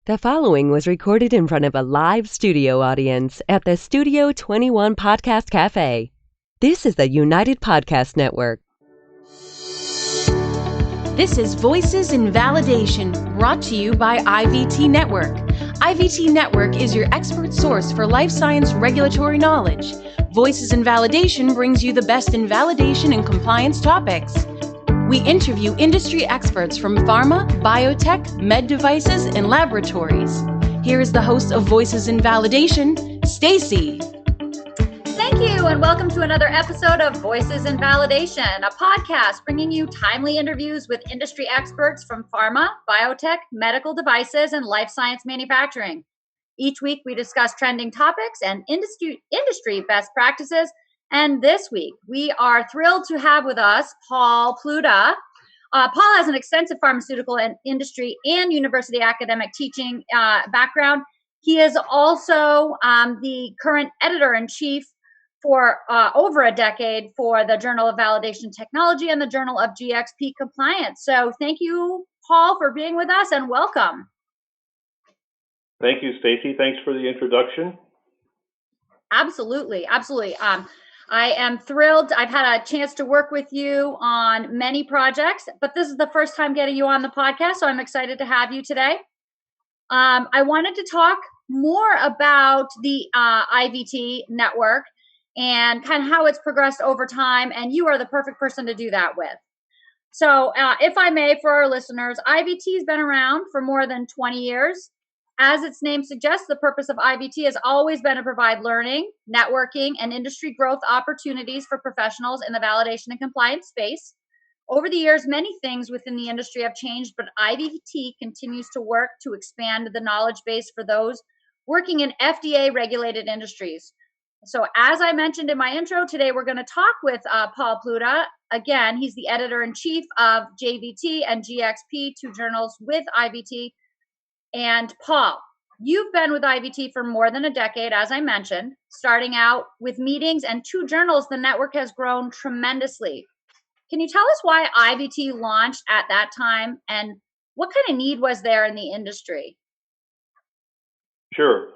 The following was recorded in front of a live studio audience at the Studio 21 Podcast Cafe. This is the United Podcast Network. This is Voices in Validation, brought to you by IVT Network. IVT Network is your expert source for life science regulatory knowledge. Voices in Validation brings you the best in validation and compliance topics. We interview industry experts from pharma, biotech, med devices, and laboratories. Here is the host of Voices in Validation, Stacey. Thank you, and welcome to another episode of Voices in Validation, a podcast bringing you timely interviews with industry experts from pharma, biotech, medical devices, and life science manufacturing. Each week, we discuss trending topics and industry best practices. And this week, we are thrilled to have with us Paul Pluta. Paul has an extensive pharmaceutical and industry and university academic teaching background. He is also the current editor-in-chief for over a decade for the Journal of Validation Technology and the Journal of GXP Compliance. So thank you, Paul, for being with us, and welcome. Thank you, Stacey. Thanks for the introduction. Absolutely. I am thrilled. I've had a chance to work with you on many projects, but this is the first time getting you on the podcast, so I'm excited to have you today. I wanted to talk more about the IVT network and kind of how it's progressed over time, and you are the perfect person to do that with. So if I may, for our listeners, IVT has been around for more than 20 years. As its name suggests, the purpose of IVT has always been to provide learning, networking, and industry growth opportunities for professionals in the validation and compliance space. Over the years, many things within the industry have changed, but IVT continues to work to expand the knowledge base for those working in FDA Regulated industries. So as I mentioned in my intro, today we're going to talk with Paul Pluta. Again, he's the editor-in-chief of JVT and GXP, two journals with IVT. And Paul, you've been with IVT for more than a decade, as I mentioned. Starting out with meetings and two journals, the network has grown tremendously. Can you tell us why IVT launched at that time and what kind of need was there in the industry? Sure.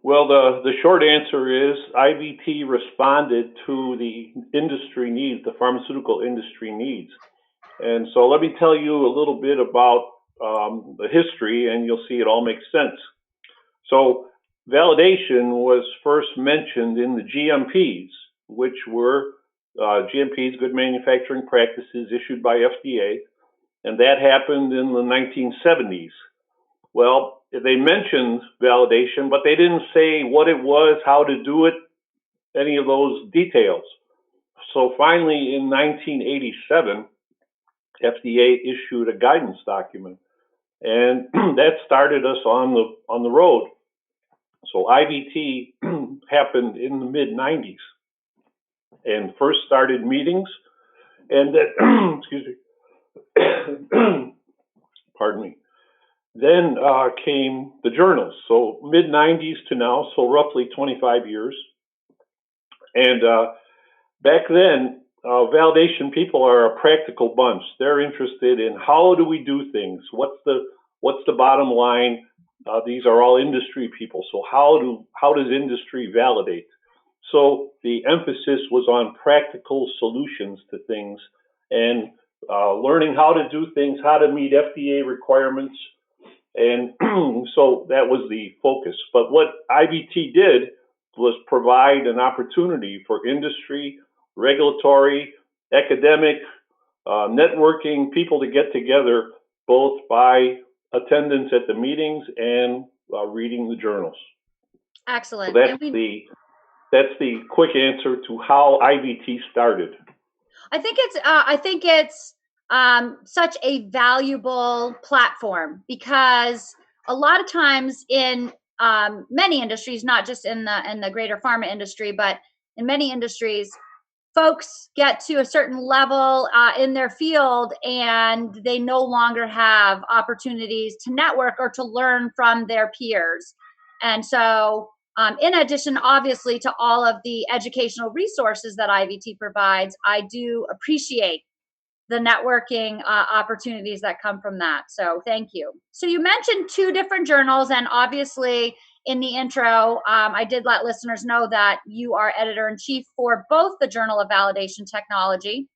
Well, the short answer is IVT responded to the industry needs, the pharmaceutical industry needs. And so let me tell you a little bit about the history, and you'll see it all makes sense. So validation was first mentioned in the GMPs, which were GMPs, Good Manufacturing Practices, issued by FDA, and that happened in the 1970s. Well, they mentioned validation, but they didn't say what it was, how to do it, any of those details. So finally, in 1987, FDA issued a guidance document, and that started us on the road. So IVT happened in the mid-90s, and first started meetings, and then excuse me, pardon me. Then came the journals. So mid-90s to now, so roughly 25 years, and back then. Validation people are a practical bunch. They're interested in how do we do things? What's the bottom line? These are all industry people. So how does industry validate? So the emphasis was on practical solutions to things and learning how to do things, how to meet FDA requirements. And so that was the focus. But what IVT did was provide an opportunity for industry, regulatory, academic, networking, people to get together both by attendance at the meetings and reading the journals. Excellent. So that's the quick answer to how IVT started. I think it's such a valuable platform because a lot of times in many industries, not just in the greater pharma industry, but in many industries, folks get to a certain level in their field and they no longer have opportunities to network or to learn from their peers. And so in addition, obviously, to all of the educational resources that IVT provides, I do appreciate the networking opportunities that come from that. So thank you. So you mentioned 2 different journals, and obviously in the intro, I did let listeners know that you are editor-in-chief for both the Journal of Validation Technology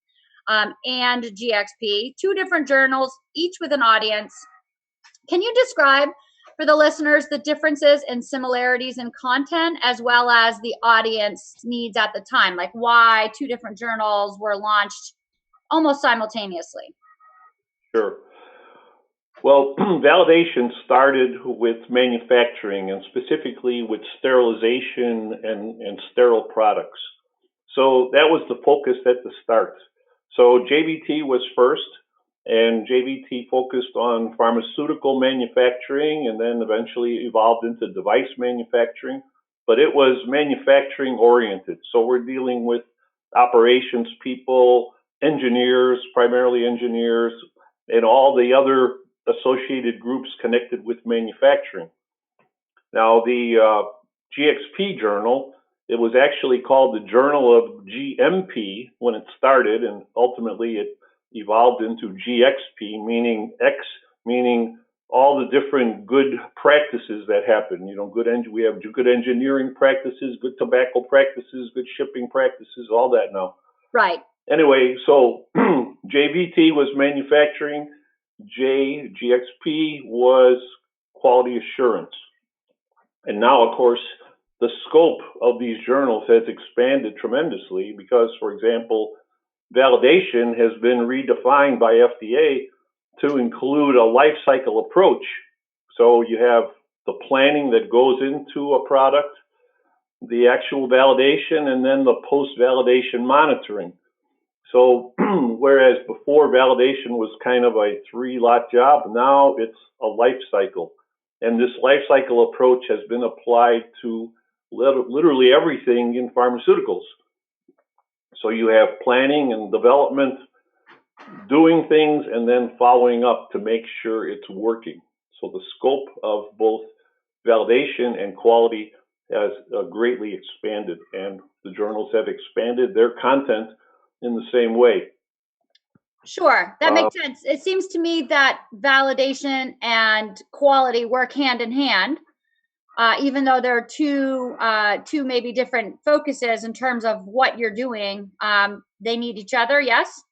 and GXP, 2 different journals, each with an audience. Can you describe for the listeners the differences and similarities in content, as well as the audience needs at the time, like why 2 different journals were launched almost simultaneously? Sure. Well, validation started with manufacturing, and specifically with sterilization and sterile products. So that was the focus at the start. So JVT was first, and JVT focused on pharmaceutical manufacturing and then eventually evolved into device manufacturing, but it was manufacturing oriented. So we're dealing with operations people, engineers, primarily engineers, and all the other associated groups connected with manufacturing. Now, the GXP journal, it was actually called the Journal of GMP when it started, and ultimately it evolved into GXP, meaning X, meaning all the different good practices that happen. You know, we have good engineering practices, good tobacco practices, good shipping practices, all that now. Right. Anyway, so JVT was manufacturing, GXP was quality assurance. And now, of course, the scope of these journals has expanded tremendously because, for example, validation has been redefined by FDA to include a life cycle approach. So you have the planning that goes into a product, the actual validation, and then the post-validation monitoring. So whereas before validation was kind of a 3-lot job, now it's a life cycle. And this life cycle approach has been applied to literally everything in pharmaceuticals. So you have planning and development, doing things, and then following up to make sure it's working. So the scope of both validation and quality has greatly expanded, and the journals have expanded their content in the same way. Sure, that makes sense. It seems to me that validation and quality work hand in hand, even though there are two maybe different focuses in terms of what you're doing. They need each other. Yes.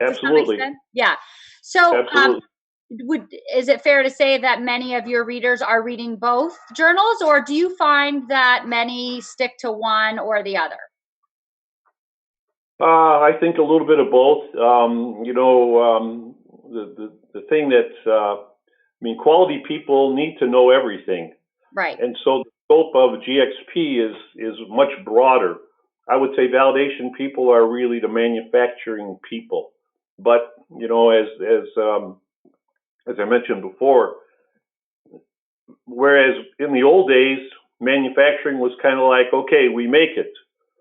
Absolutely. Yeah. So, absolutely. Is it fair to say that many of your readers are reading both journals, or do you find that many stick to one or the other? I think a little bit of both. The thing that quality people need to know everything, right? And so the scope of GXP is much broader. I would say validation people are really the manufacturing people, but as I mentioned before, whereas in the old days manufacturing was kind of like, okay, we make it.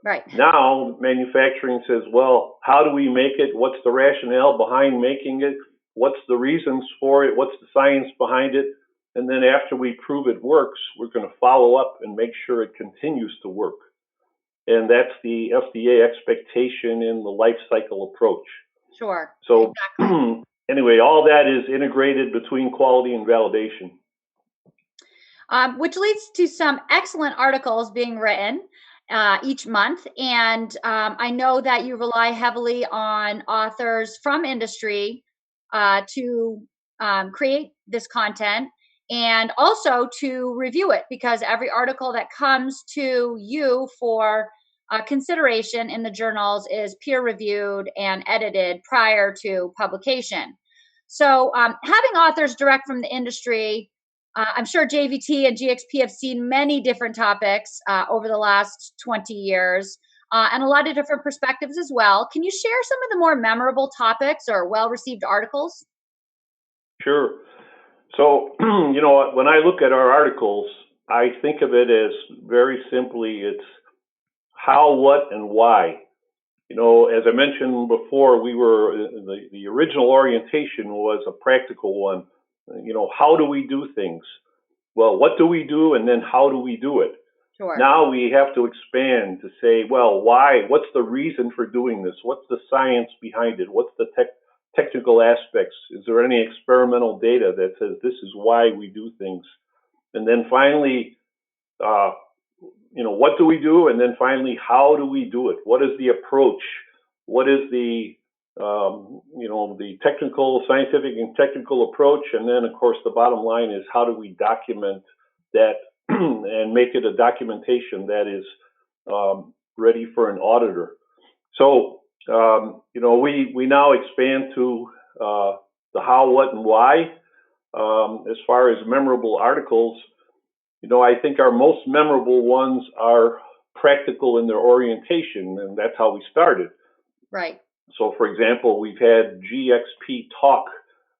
Right. Now, manufacturing says, well, how do we make it? What's the rationale behind making it? What's the reasons for it? What's the science behind it? And then after we prove it works, we're going to follow up and make sure it continues to work. And that's the FDA expectation in the life cycle approach. Sure. So exactly. Anyway, all that is integrated between quality and validation. Which leads to some excellent articles being written each month. And I know that you rely heavily on authors from industry to create this content and also to review it, because every article that comes to you for consideration in the journals is peer reviewed and edited prior to publication. So having authors direct from the industry, I'm sure JVT and GXP have seen many different topics over the last 20 years and a lot of different perspectives as well. Can you share some of the more memorable topics or well-received articles? Sure. So, when I look at our articles, I think of it as very simply, it's how, what, and why. As I mentioned before, the original orientation was a practical one. How do we do things? Well, what do we do, and then how do we do it? Sure. Now we have to expand to say, well, why? What's the reason for doing this? What's the science behind it? What's the technical aspects? Is there any experimental data that says this is why we do things? And then finally, what do we do? And then finally, how do we do it? What is the approach? What is the the technical, scientific and technical approach? And then, of course, the bottom line is how do we document that and make it a documentation that is ready for an auditor? So, we now expand to the how, what, and why. As far as memorable articles, I think our most memorable ones are practical in their orientation, and that's how we started. Right. So, for example, we've had GXP Talk,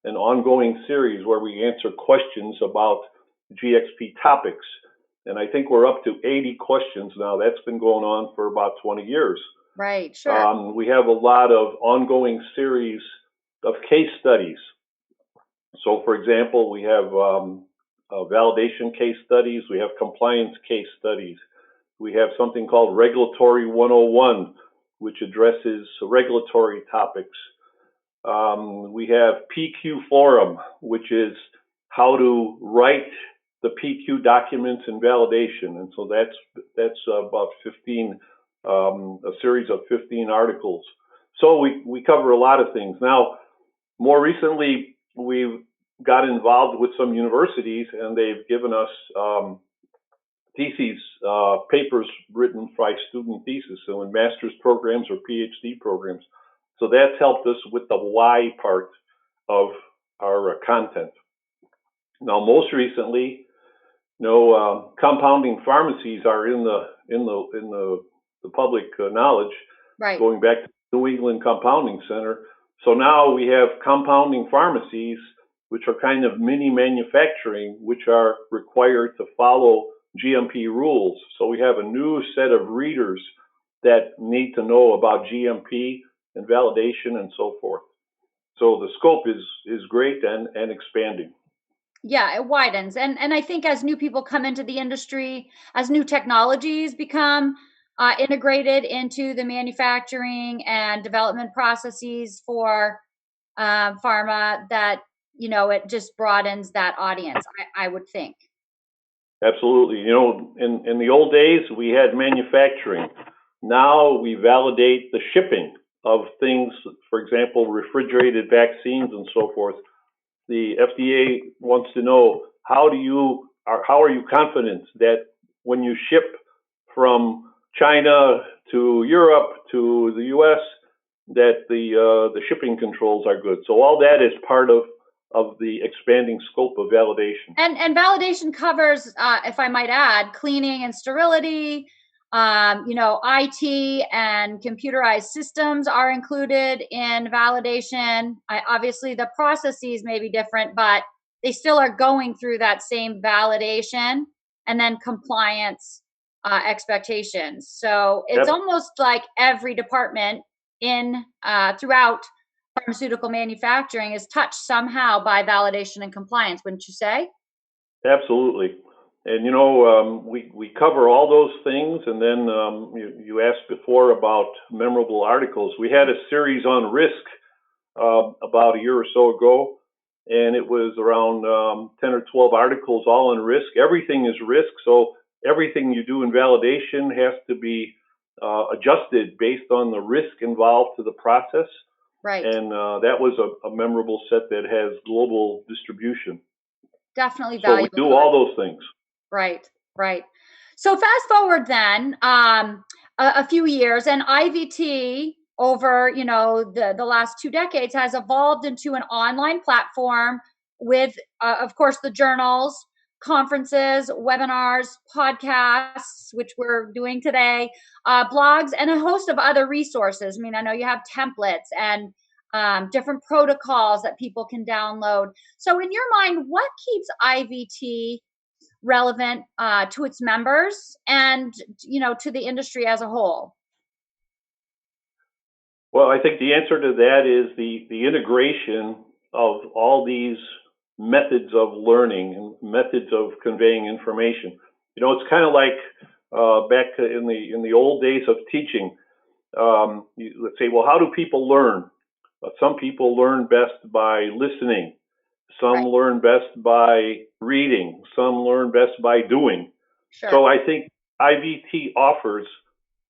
an ongoing series where we answer questions about GXP topics. And I think we're up to 80 questions now. That's been going on for about 20 years. Right, sure. We have a lot of ongoing series of case studies. So, for example, we have validation case studies. We have compliance case studies. We have something called Regulatory 101, which addresses regulatory topics. We have PQ Forum, which is how to write the PQ documents in validation. And so that's about 15, a series of 15 articles. So we cover a lot of things. Now, more recently, we've got involved with some universities, and they've given us theses, papers written by student thesis, so in master's programs or PhD programs. So that's helped us with the why part of our content. Now, most recently, compounding pharmacies are in the public knowledge, right. Going back to the New England Compounding Center. So now we have compounding pharmacies, which are kind of mini manufacturing, which are required to follow GMP rules. So we have a new set of readers that need to know about GMP and validation and so forth. So the scope is great and expanding. Yeah, it widens. And I think as new people come into the industry, as new technologies become integrated into the manufacturing and development processes for pharma, that, it just broadens that audience, I would think. Absolutely. In the old days, we had manufacturing. Now we validate the shipping of things, for example, refrigerated vaccines and so forth. The FDA wants to know how are you confident that when you ship from China to Europe to the U.S. that the shipping controls are good. So all that is part of the expanding scope of validation. And validation covers, if I might add, cleaning and sterility. IT and computerized systems are included in validation. Obviously, the processes may be different, but they still are going through that same validation and then compliance expectations. So it's almost like every department in throughout pharmaceutical manufacturing is touched somehow by validation and compliance, wouldn't you say? Absolutely. And, we cover all those things. And then you asked before about memorable articles. We had a series on risk about a year or so ago, and it was around 10 or 12 articles all on risk. Everything is risk. So everything you do in validation has to be adjusted based on the risk involved to the process. Right. And that was a memorable set that has global distribution. Definitely valuable. So we do all those things. Right. So fast forward then a few years, and IVT over the last 2 decades has evolved into an online platform with, of course, the journals, conferences, webinars, podcasts, which we're doing today, blogs, and a host of other resources. I mean, I know you have templates and different protocols that people can download. So in your mind, what keeps IVT relevant to its members and to the industry as a whole? Well, I think the answer to that is the integration of all these methods of learning and methods of conveying information. It's kind of like back in the old days of teaching. Let's say, well, how do people learn? Some people learn best by listening. Some learn best by reading. Some learn best by doing. Sure. So I think IVT offers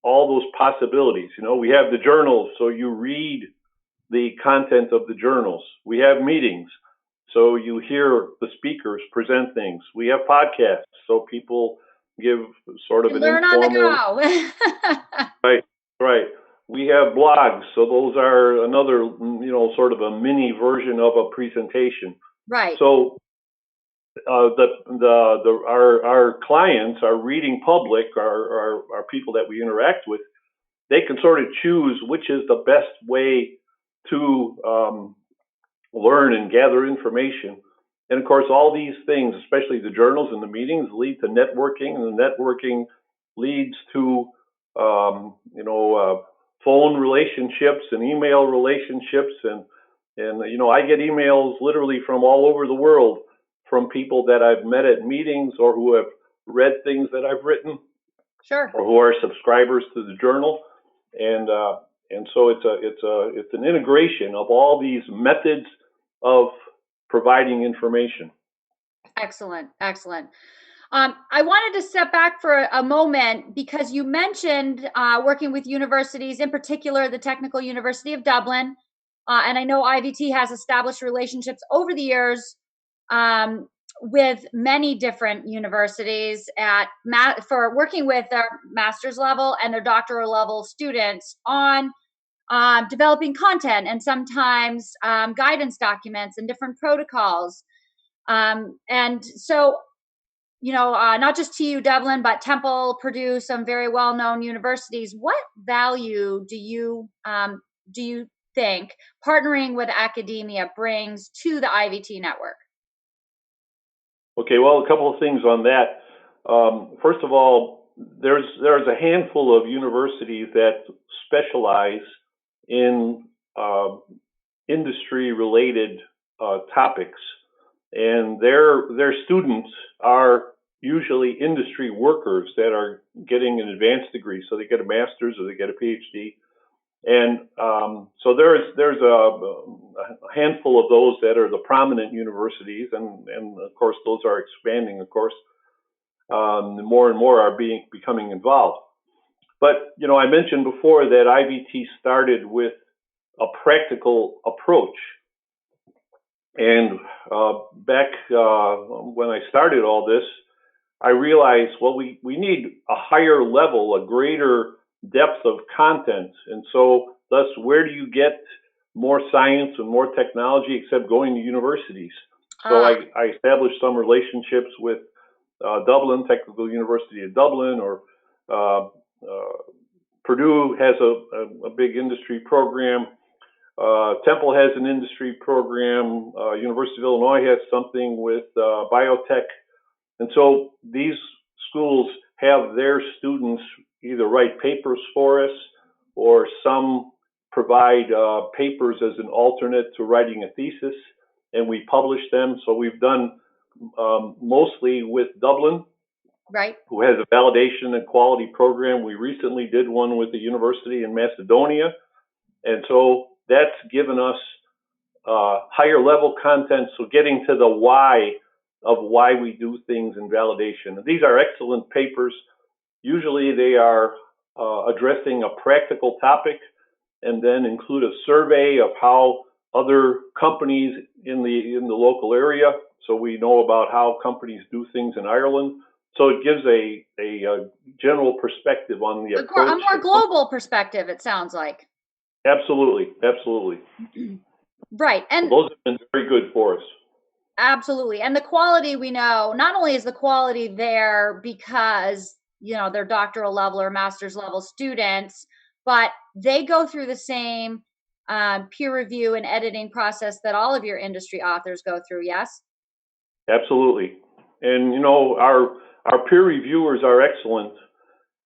all those possibilities. We have the journals, so you read the content of the journals. We have meetings, so you hear the speakers present things. We have podcasts, so people give sort of an learn informal. On the go. Right. We have blogs, so those are another, sort of a mini version of a presentation. Right. So our clients, our reading public, our people that we interact with, they can sort of choose which is the best way to learn and gather information. And of course, all these things, especially the journals and the meetings, lead to networking, and the networking leads to phone relationships and email relationships, and I get emails literally from all over the world from people that I've met at meetings or who have read things that I've written, Sure. or who are subscribers to the journal, and so it's an integration of all these methods of providing information. Excellent. I wanted to step back for a moment because you mentioned working with universities, in particular the Technical University of Dublin, and I know IVT has established relationships over the years with many different universities for working with their master's level and their doctoral level students on developing content and sometimes guidance documents and different protocols. And so, not just TU Dublin, but Temple, Purdue, some very well-known universities. What value do you think partnering with academia brings to the IVT network? Okay, well, a couple of things on that. First of all, there's a handful of universities that specialize in industry-related topics, and their students are usually industry workers that are getting an advanced degree, so they get a master's or they get a PhD, and so there's a handful of those that are the prominent universities, and of course those are expanding. Of course, more and more are becoming involved. But I mentioned before that IVT started with a practical approach. And back when I started all this, I realized, well, we need a higher level, a greater depth of content. And so thus, where do you get more science and more technology except going to universities? So I established some relationships with Dublin, Technical University of Dublin, or Purdue has a big industry program. Temple has an industry program. University of Illinois has something with biotech. And so these schools have their students either write papers for us, or some provide papers as an alternate to writing a thesis, and we publish them. So we've done mostly with Dublin, right, who has a validation and quality program. We recently did one with the university in Macedonia. And so that's given us higher level content. So getting to the why of why we do things in validation. And these are excellent papers. Usually they are addressing a practical topic, and then include a survey of how other companies in the local area, so we know about how companies do things in Ireland. So it gives a general perspective on the approach. A more global perspective, it sounds like. Absolutely. Right. And so those have been very good for us. Absolutely. And the quality, we know, not only is the quality there because, they're doctoral level or master's level students, but they go through the same peer review and editing process that all of your industry authors go through, yes? Absolutely. And, our peer reviewers are excellent.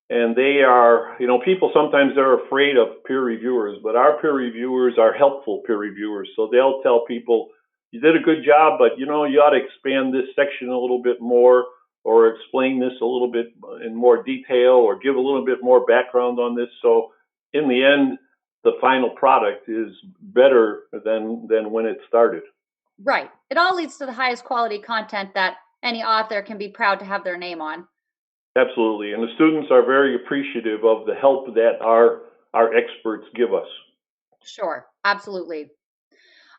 And they are, people sometimes they're afraid of peer reviewers, but our peer reviewers are helpful peer reviewers. So they'll tell people, you did a good job, but you ought to expand this section a little bit more, or explain this a little bit in more detail or give a little bit more background on this. So in the end, the final product is better than when it started. Right. It all leads to the highest quality content that any author can be proud to have their name on. Absolutely. And the students are very appreciative of the help that our experts give us. Sure. Absolutely.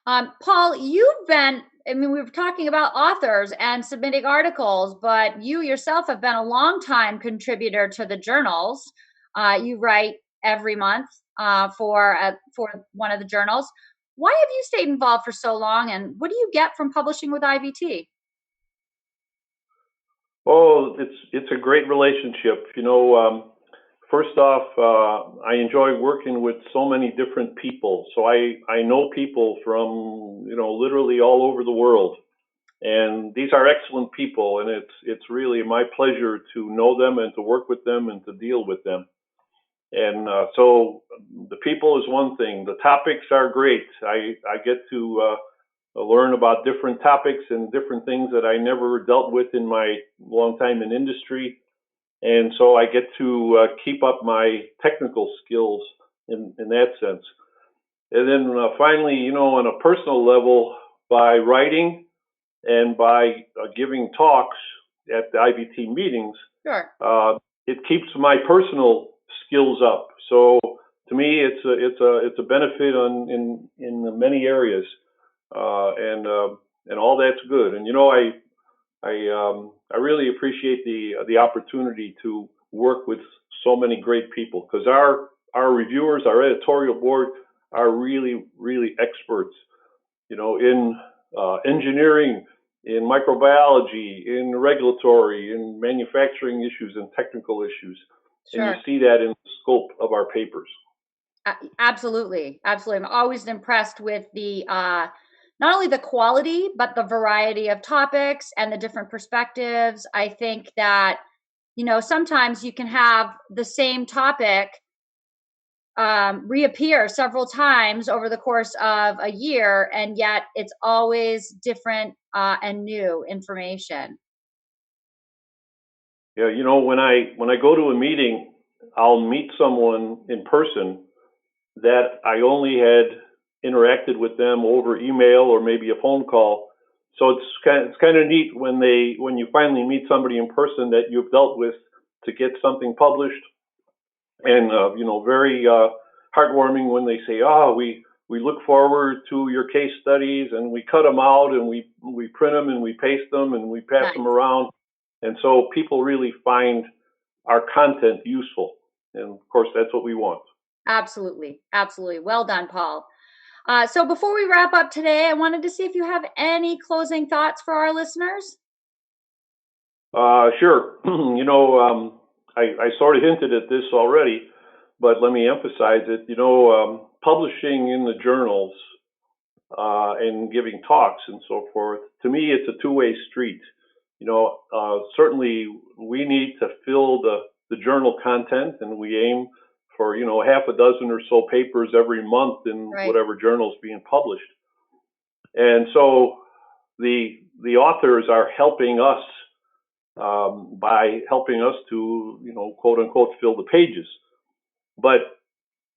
Paul, you've been, we were talking about authors and submitting articles, but you yourself have been a long-time contributor to the journals. You write every month for one of the journals. Why have you stayed involved for so long, and what do you get from publishing with IVT? Oh, it's a great relationship. First off, I enjoy working with so many different people. So I know people from, literally all over the world. And these are excellent people, and it's really my pleasure to know them and to work with them and to deal with them. And so the people is one thing. The topics are great. I get to learn about different topics and different things that I never dealt with in my long time in industry. And so I get to keep up my technical skills in that sense. And then finally, on a personal level, by writing and by giving talks at the IVT meetings, Sure. It keeps my personal skills up. So to me, it's a benefit in many areas, and all that's good. And I really appreciate the opportunity to work with so many great people, because our reviewers, our editorial board, are really experts, in engineering, in microbiology, in regulatory, in manufacturing issues and technical issues. Sure. And you see that in the scope of our papers. Absolutely. I'm always impressed with the not only the quality, but the variety of topics and the different perspectives. I think that, sometimes you can have the same topic reappear several times over the course of a year, and yet it's always different and new information. Yeah, when I go to a meeting, I'll meet someone in person that I only had interacted with them over email or maybe a phone call. So it's kind of neat when you finally meet somebody in person that you've dealt with to get something published, and very heartwarming when they say, "Oh, we look forward to your case studies," and we cut them out and we print them and we paste them and we pass them around, and so people really find our content useful, and of course that's what we want. Absolutely. Well done, Paul. So before we wrap up today, I wanted to see if you have any closing thoughts for our listeners. Sure. I sort of hinted at this already, but let me emphasize it. Publishing in the journals and giving talks and so forth, to me, it's a two-way street. Certainly we need to fill the journal content, and we aim for, half a dozen or so papers every month in whatever journal is being published. And so the authors are helping us by helping us to, quote unquote, fill the pages. But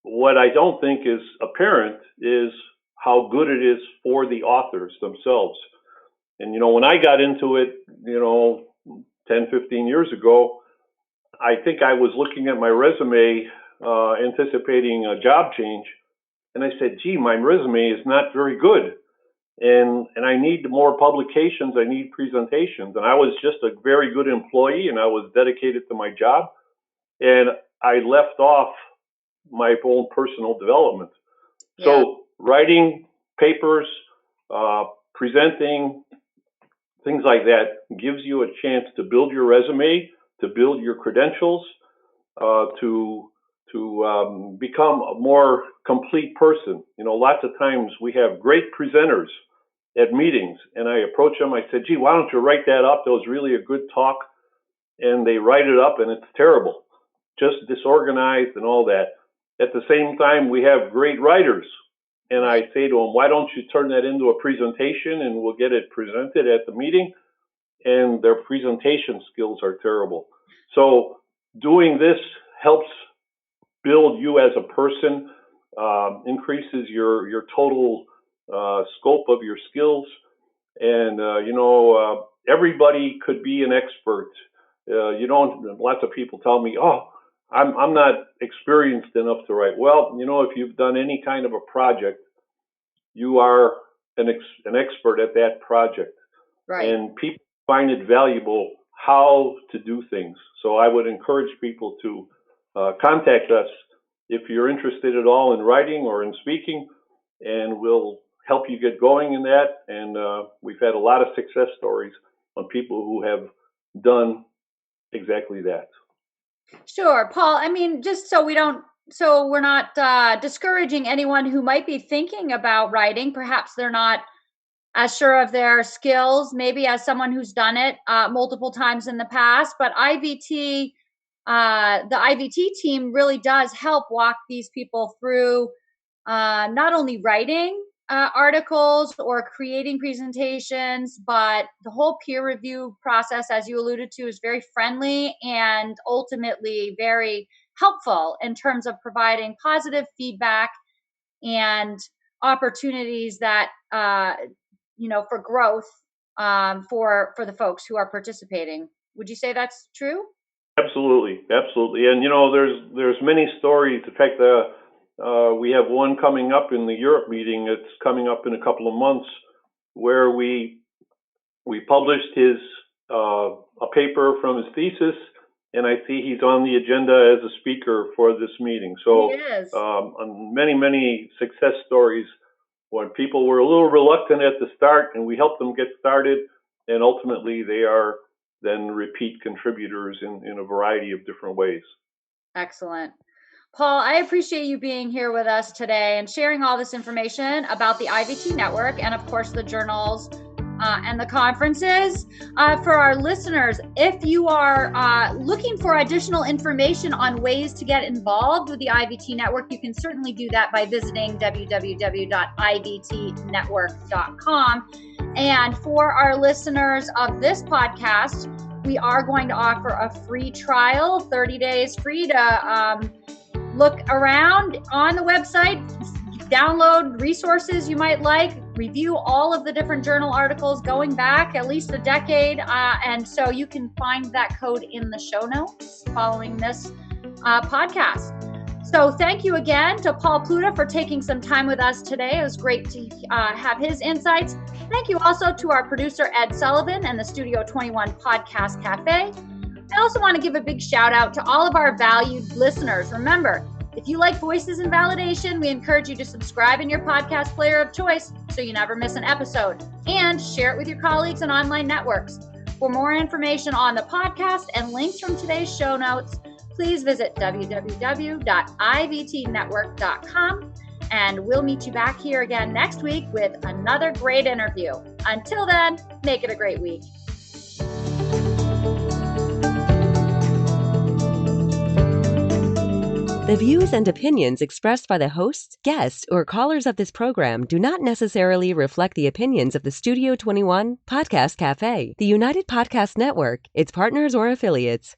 what I don't think is apparent is how good it is for the authors themselves. And, when I got into it, 10, 15 years ago, I think I was looking at my resume, anticipating a job change. And I said, gee, my resume is not very good. And I need more publications. I need presentations. And I was just a very good employee, and I was dedicated to my job. And I left off my own personal development. Yeah. So writing papers, presenting, things like that gives you a chance to build your resume, to build your credentials, to become a more complete person. Lots of times we have great presenters at meetings, and I approach them. I said, gee, why don't you write that up? That was really a good talk. And they write it up, and it's terrible, just disorganized and all that. At the same time, we have great writers. And I say to them, why don't you turn that into a presentation, and we'll get it presented at the meeting? and their presentation skills are terrible. So doing this helps build you as a person, increases your total scope of your skills, and everybody could be an expert. Lots of people tell me, "Oh, I'm not experienced enough to write." Well, if you've done any kind of a project, you are an expert at that project. Right. And people find it valuable how to do things. So I would encourage people to contact us if you're interested at all in writing or in speaking, and we'll help you get going in that. And we've had a lot of success stories on people who have done exactly that. Sure, Paul. I mean, just so we're not discouraging anyone who might be thinking about writing. Perhaps they're not as sure of their skills, maybe as someone who's done it multiple times in the past. But the IVT team really does help walk these people through not only writing articles or creating presentations, but the whole peer review process, as you alluded to, is very friendly and ultimately very helpful in terms of providing positive feedback and opportunities that for growth for the folks who are participating. Would you say that's true? Absolutely. And there's many stories. In fact, we have one coming up in the Europe meeting. It's coming up in a couple of months, where we published a paper from his thesis, and I see he's on the agenda as a speaker for this meeting. So many success stories when people were a little reluctant at the start, and we helped them get started, and ultimately they are then repeat contributors in a variety of different ways. Excellent. Paul, I appreciate you being here with us today and sharing all this information about the IVT network and, of course, the journals and the conferences. For our listeners, if you are looking for additional information on ways to get involved with the IVT network, you can certainly do that by visiting www.ivtnetwork.com. And for our listeners of this podcast, we are going to offer a free trial, 30 days free to look around on the website, download resources you might like, review all of the different journal articles going back at least a decade. And so you can find that code in the show notes following this podcast. So thank you again to Paul Pluta for taking some time with us today. It was great to have his insights. Thank you also to our producer, Ed Sullivan, and the Studio 21 Podcast Cafe. I also want to give a big shout out to all of our valued listeners. Remember, if you like Voices in Validation, we encourage you to subscribe in your podcast player of choice so you never miss an episode, and share it with your colleagues and online networks. For more information on the podcast and links from today's show notes, please visit www.ivtnetwork.com, and we'll meet you back here again next week with another great interview. Until then, make it a great week. The views and opinions expressed by the hosts, guests, or callers of this program do not necessarily reflect the opinions of the Studio 21 Podcast Cafe, the United Podcast Network, its partners, or affiliates.